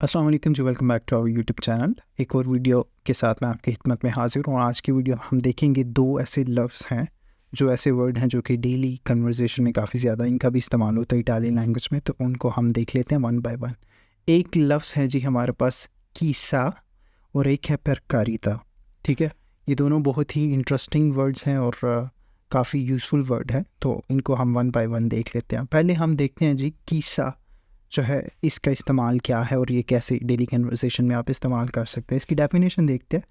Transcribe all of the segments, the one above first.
अस्सलाम वालेकुम जी, welcome back to our YouTube channel. एक और वीडियो के साथ मैं आपकी खिदमत में हाजिर हूँ। आज की वीडियो हम देखेंगे दो ऐसे लफ्ज़ हैं, जो ऐसे वर्ड हैं जो कि डेली कन्वर्सेशन में काफ़ी ज़्यादा इनका भी इस्तेमाल होता है इटालियन लैंग्वेज में, तो उनको हम देख लेते हैं वन बाय वन। एक लफ्ज़ है जी हमारे पास कीसा और एक है परकारिता। ठीक है, ये दोनों बहुत ही इंटरेस्टिंग वर्ड्स हैं और काफ़ी यूज़फुल वर्ड है, तो इनको हम वन बाय वन देख लेते हैं। पहले हम देखते हैं जी कीसा जो है इसका इस्तेमाल क्या है और ये कैसे डेली कन्वर्सेशन में आप इस्तेमाल कर सकते हैं। इसकी डेफिनेशन देखते हैं।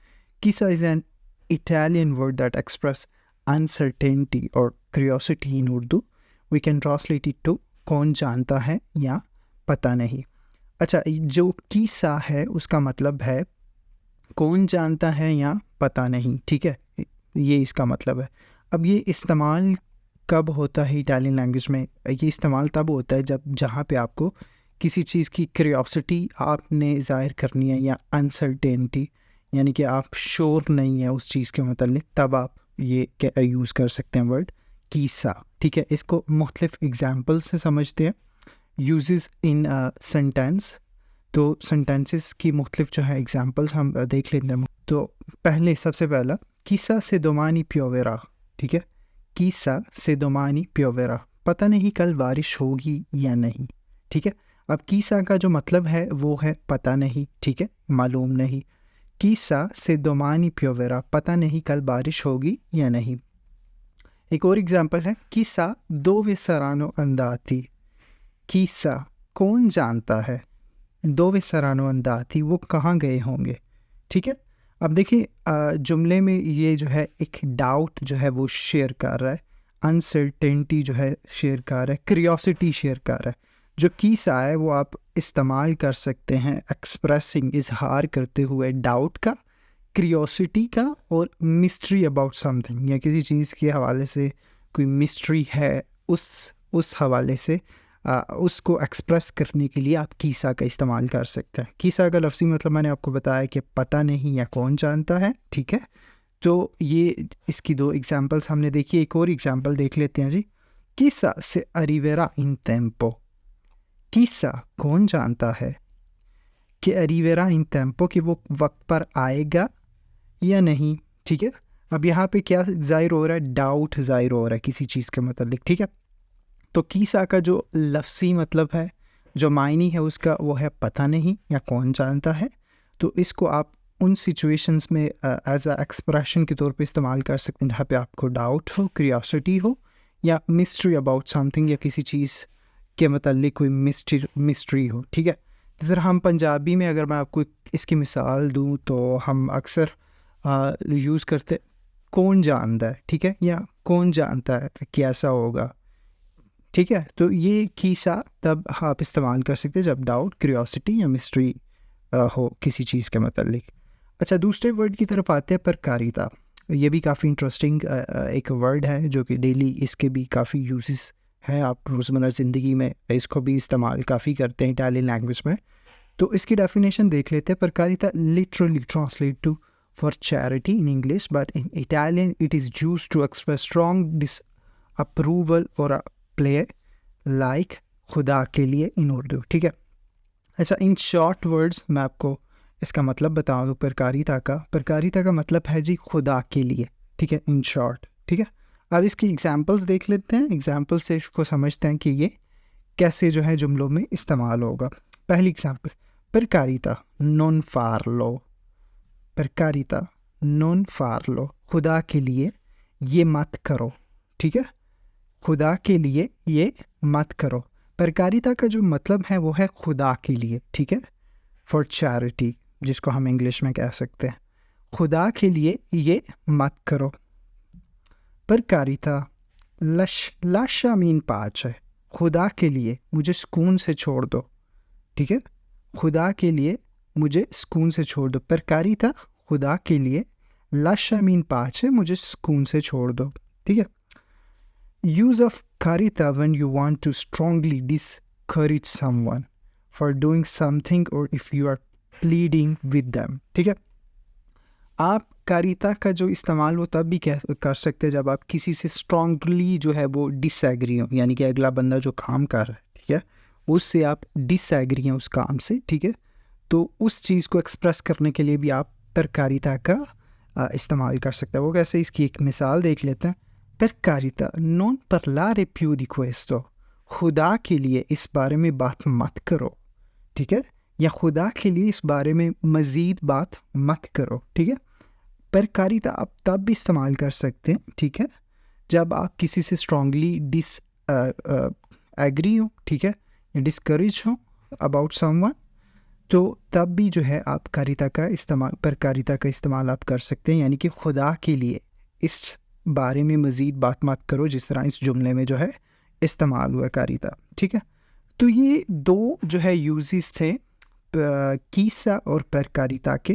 कीसा is an Italian word that express uncertainty और curiosity in Urdu. We can translate it to कौन जानता है या पता नहीं। अच्छा, जो कीसा है उसका मतलब है कौन जानता है या पता नहीं। ठीक है, ये इसका मतलब है। अब ये इस्तेमाल कब होता है इटालियन लैंग्वेज में? ये इस्तेमाल तब होता है जब जहाँ पे आपको किसी चीज़ की क्यूरियोसिटी आपने ज़ाहिर करनी है या अनसर्टेनिटी, यानी कि आप श्योर नहीं है उस चीज़ के मतलब, तब आप ये यूज़ कर सकते हैं वर्ड कीसा। ठीक है, इसको मुख्तलिफ एग्जाम्पल से समझते हैं। यूजेस इन सेंटेंस, तो सेंटेंसेस की मुख्तलिफ जो है एग्जाम्पल्स हम देख लेते हैं। तो पहले सबसे पहला कीसा से दोमानी प्योवेरा। ठीक है, कीसा से दोमानी प्योवेरा, पता नहीं कल बारिश होगी या नहीं। ठीक है, अब कीसा का जो मतलब है वो है पता नहीं। ठीक है, मालूम नहीं। कीसा से दोमानी प्योवेरा, पता नहीं कल बारिश होगी या नहीं। एक और एग्जांपल है कीसा दोवे सरानो अंदाती। कीसा कौन जानता है, दोवे सरानो अंदाती वो कहाँ गए होंगे। ठीक है, अब देखिए जुमले में ये जो है एक डाउट जो है वो शेयर कर रहा है, अनसर्टेनिटी जो है शेयर कर रहा है, क्यूरियोसिटी शेयर कर रहा है। जो कीसा है वो आप इस्तेमाल कर सकते हैं एक्सप्रेसिंग, इजहार करते हुए डाउट का, क्यूरियोसिटी का और मिस्ट्री अबाउट समथिंग, या किसी चीज़ के हवाले से कोई मिस्ट्री है उस हवाले से उसको एक्सप्रेस करने के लिए आप कीसा का इस्तेमाल कर सकते हैं। कीसा का लफ्ज़ी मतलब मैंने आपको बताया कि पता नहीं या कौन जानता है। ठीक है, तो ये इसकी दो एग्जांपल्स हमने देखी। एक और एग्जांपल देख लेते हैं जी। कीसा से अरिवेरा इन टेम्पो। कीसा कौन जानता है कि अरिवेरा इन टेम्पो, कि वो वक्त पर आएगा या नहीं। ठीक है, अब यहाँ पे क्या जाहिर हो रहा है, डाउट जाहिर हो रहा है किसी चीज़ के मतलब। ठीक है, तो कीसा का जो लफ्ज़ी मतलब है, जो मायनी है उसका, वो है पता नहीं या कौन जानता है। तो इसको आप उन सिचुएशंस में एज अ एक्सप्रेशन के तौर पे इस्तेमाल कर सकते हैं जहाँ पे आपको डाउट हो, क्यूरियोसिटी हो या मिस्ट्री अबाउट समथिंग, या किसी चीज़ के मतलब कोई मिस्ट्री हो। ठीक है, जिस तरह हम पंजाबी में, अगर मैं आपको इसकी मिसाल दूँ तो हम अक्सर यूज़ करते कौन जानता है। ठीक है, या कौन जानता है कैसा होगा। ठीक है, तो ये कीसा तब आप इस्तेमाल कर सकते हैं जब डाउट, क्यूरियोसिटी या मिस्ट्री हो किसी चीज़ के मतलब। अच्छा, दूसरे वर्ड की तरफ आते हैं, परकारिता। ये भी काफ़ी इंटरेस्टिंग एक वर्ड है जो कि डेली इसके भी काफ़ी यूजेस हैं, आप रोज़मर्रा ज़िंदगी में इसको भी इस्तेमाल काफ़ी करते हैं इटालियन लैंग्वेज में। तो इसकी डेफिनेशन देख लेते हैं। परकारिता literally translate to for charity in English, but in Italian it is used to express strong disapproval और प्ले लाइक खुदा के लिए इन उर्दू। ठीक है, अच्छा, इन शॉर्ट वर्ड्स मैं आपको इसका मतलब बता दूँ परकारिता का मतलब है जी खुदा के लिए। ठीक है, इन शॉर्ट। ठीक है, अब इसकी एग्जांपल्स देख लेते हैं। एग्जांपल से इसको समझते हैं कि ये कैसे जो है जुमलों में इस्तेमाल होगा। पहली एग्जांपल, परकारिता नॉन फार्लो। परकारिता नॉन फार्लो, खुदा के लिए ये मत करो। ठीक है, खुदा के लिए ये मत करो। परकारिता का जो मतलब है वो है खुदा के लिए। ठीक है, फॉर चैरिटी, जिसको हम इंग्लिश में कह सकते हैं, खुदा के लिए ये मत करो। परकारिता लाशा मीन पाँच है, खुदा के लिए मुझे सुकून से छोड़ दो। ठीक है, खुदा के लिए मुझे सुकून से छोड़ दो। परकारिता खुदा के लिए, लाशा मीन पाँच है, मुझे सुकून से छोड़ दो। ठीक है, use of karita when you want to strongly discourage someone for doing something or if you are pleading with them. ठीक है, आप कारिता का जो इस्तेमाल वो तब भी कर सकते हैं जब आप किसी से स्ट्रांगली जो है वो डिसएग्री हो, यानी कि अगला बंदा जो काम कर रहा है, ठीक है, उससे आप डिसएग्री हैं उस काम से। ठीक है, तो उस चीज़ को एक्सप्रेस करने के लिए भी आप per carita का इस्तेमाल कर सकते हैं। वो कैसे, इसकी एक मिसाल देख लेते हैं। Per carita, non parlare più di questo. खुदा के लिए इस बारे में बात मत करो, ठीक है? या खुदा के लिए इस बारे में मज़ीद बात मत करो, ठीक है? पर कारिता आप तब भी इस्तेमाल कर सकते हैं, ठीक है, जब आप किसी से स्ट्रांगली एग्री हो, ठीक है, या डिस्करेज हो अबाउट समवन, तो तब भी जो है आप कारिता का इस्तेमाल, पर कारिता का इस्तेमाल आप कर सकते हैं। यानी कि खुदा के लिए इस बारे में मज़ीद बात मत करो, जिस तरह इस जुमले में जो है इस्तेमाल हुआ कारिता, ठीक है। तो ये दो जो है यूजेस थे कीसा और पर कारिता के।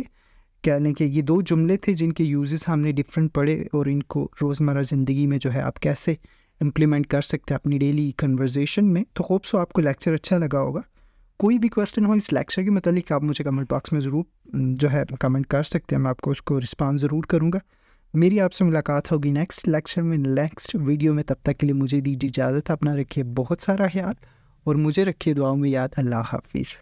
कह लें कि ये दो जुमले थे जिनके यूजेस हमने डिफरेंट पढ़े और इनको रोज़मर्रा ज़िंदगी में जो है आप कैसे इम्प्लीमेंट कर सकते हैं अपनी डेली कन्वर्जेशन में। तो होप सो आपको लेक्चर अच्छा लगा होगा। कोई भी क्वेश्चन हो इस लेक्चर के मतलब आप मुझे कमेंट बॉक्स में ज़रूर जो है कमेंट कर सकते हैं, मैं आपको उसको रिस्पॉन्स ज़रूर करूँगा। मेरी आपसे मुलाकात होगी नेक्स्ट लेक्चर में, नेक्स्ट वीडियो में। तब तक के लिए मुझे दीजिए इजाज़त। अपना रखिए बहुत सारा ख्याल और मुझे रखिए दुआओं में याद। अल्लाह हाफिज़।